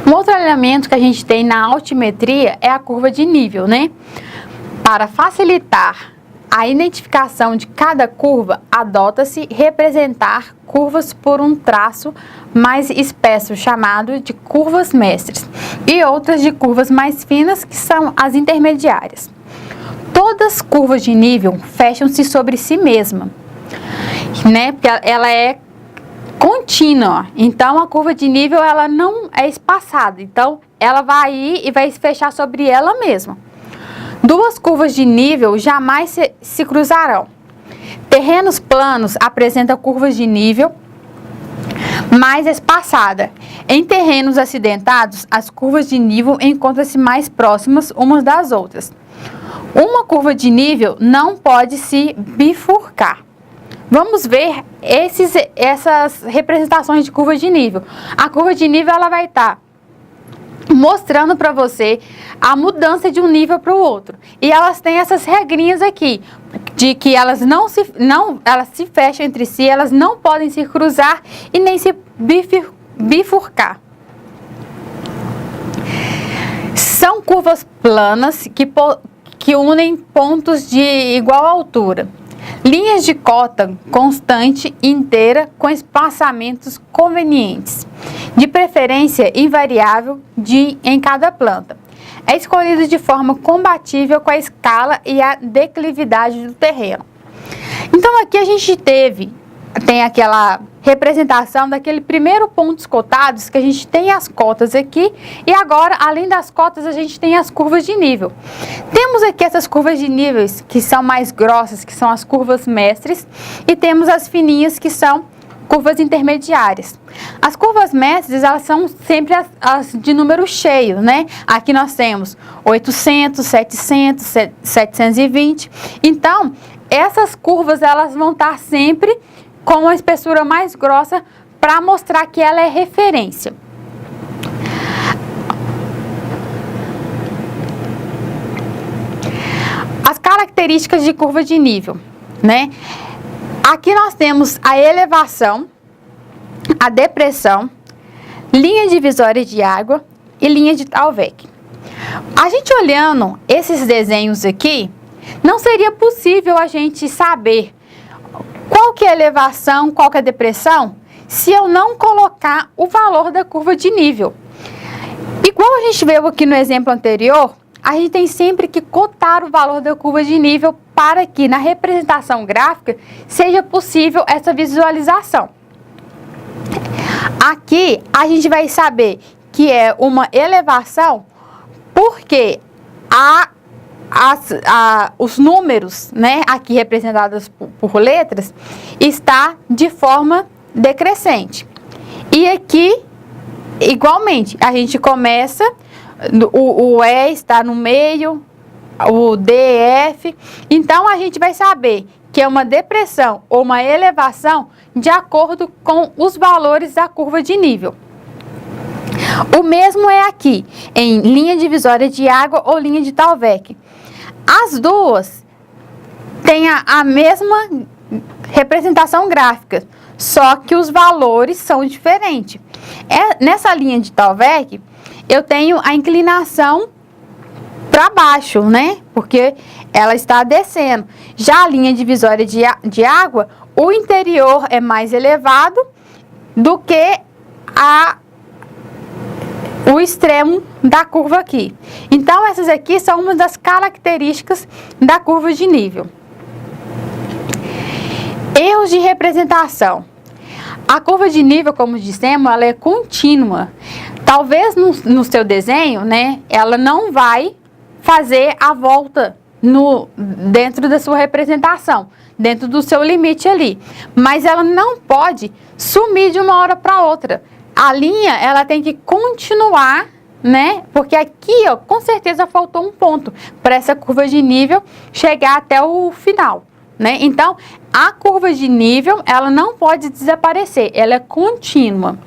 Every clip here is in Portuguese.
Um outro elemento que a gente tem na altimetria é a curva de nível, né? Para facilitar a identificação de cada curva, adota-se representar curvas por um traço mais espesso, chamado de curvas mestres, e outras de curvas mais finas, que são as intermediárias. Todas as curvas de nível fecham-se sobre si mesma, né? Porque ela é contínua, então a curva de nível ela não é espaçada, então ela vai ir e vai se fechar sobre ela mesma. Duas curvas de nível jamais se cruzarão. Terrenos planos apresentam curvas de nível mais espaçada. Em terrenos acidentados, as curvas de nível encontram-se mais próximas umas das outras. Uma curva de nível não pode se bifurcar. Vamos ver essas representações de curva de nível. A curva de nível ela vai estar mostrando para você a mudança de um nível para o outro. E elas têm essas regrinhas aqui, de que elas elas se fecham entre si, elas não podem se cruzar e nem se bifurcar. São curvas planas que unem pontos de igual altura. Linhas de cota constante inteira com espaçamentos convenientes, de preferência invariável em cada planta. É escolhido de forma compatível com a escala e a declividade do terreno. Então aqui a gente tem aquela representação daquele primeiro pontos cotados, que a gente tem as cotas aqui, e agora, além das cotas, a gente tem as curvas de nível. Temos aqui essas curvas de níveis que são mais grossas, que são as curvas mestres, e temos as fininhas, que são curvas intermediárias. As curvas mestres, elas são sempre as de número cheio, né? Aqui nós temos 800, 700, 720. Então, essas curvas, elas vão estar sempre com uma espessura mais grossa para mostrar que ela é referência. As características de curva de nível, né? Aqui nós temos a elevação, a depressão, linha divisória de água e linha de Thalweg. A gente olhando esses desenhos aqui, não seria possível a gente saber qual que é a elevação, qual que é a depressão, se eu não colocar o valor da curva de nível. Igual a gente viu aqui no exemplo anterior, a gente tem sempre que cotar o valor da curva de nível para que na representação gráfica seja possível essa visualização. Aqui a gente vai saber que é uma elevação porque os números, né, aqui representados por letras, está de forma decrescente. E aqui, igualmente, a gente começa, o E está no meio, o D, F. Então, a gente vai saber que é uma depressão ou uma elevação de acordo com os valores da curva de nível. O mesmo é aqui, em linha divisória de água ou linha de Thalweg. As duas têm a mesma representação gráfica, só que os valores são diferentes. Nessa linha de Thalweg, eu tenho a inclinação para baixo, né? Porque ela está descendo. Já a linha divisória de água, o interior é mais elevado do que o extremo da curva aqui. Então, essas aqui são uma das características da curva de nível. Erros de representação. A curva de nível, como dissemos, ela é contínua. Talvez no seu desenho, né, ela não vai fazer a volta dentro da sua representação, dentro do seu limite ali. Mas ela não pode sumir de uma hora para outra. A linha, ela tem que continuar, né? Porque aqui, ó, com certeza faltou um ponto para essa curva de nível chegar até o final, né? Então, a curva de nível, ela não pode desaparecer, ela é contínua.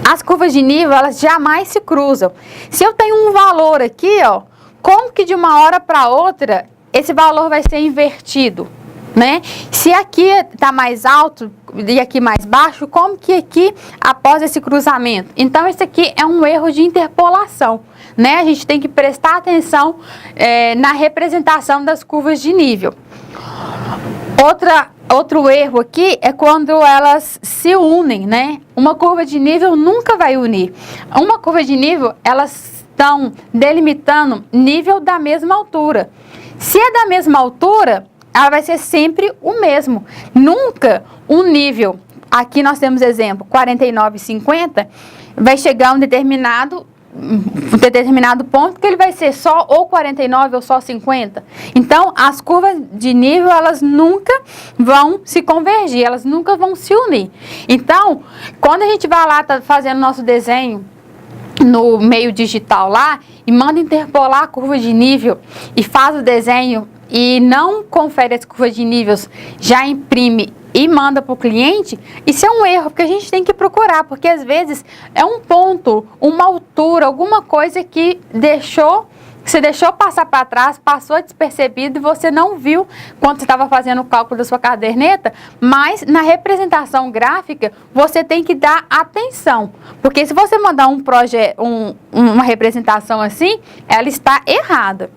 As curvas de nível, elas jamais se cruzam. Se eu tenho um valor aqui, ó, como que de uma hora para outra esse valor vai ser invertido, né? Se aqui está mais alto e aqui mais baixo, como que aqui, após esse cruzamento? Então, esse aqui é um erro de interpolação, né? A gente tem que prestar atenção na representação das curvas de nível. Outro erro aqui é quando elas se unem, né? Uma curva de nível nunca vai unir. Uma curva de nível, elas estão delimitando nível da mesma altura. Se é da mesma altura, ela vai ser sempre o mesmo. Nunca um nível, aqui nós temos exemplo, 49,50, vai chegar a um determinado ponto que ele vai ser só ou 49 ou só 50. Então, as curvas de nível, elas nunca vão se convergir, elas nunca vão se unir. Então, quando a gente vai lá, tá fazendo nosso desenho no meio digital lá, e manda interpolar a curva de nível e faz o desenho e não confere as curvas de níveis, já imprime e manda para o cliente, isso é um erro, porque a gente tem que procurar, porque às vezes é um ponto, uma altura, alguma coisa que você deixou passar para trás, passou despercebido e você não viu quando você estava fazendo o cálculo da sua caderneta, mas na representação gráfica você tem que dar atenção, porque se você mandar uma representação assim, ela está errada.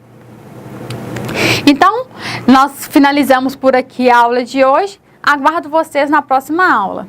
Então, nós finalizamos por aqui a aula de hoje. Aguardo vocês na próxima aula.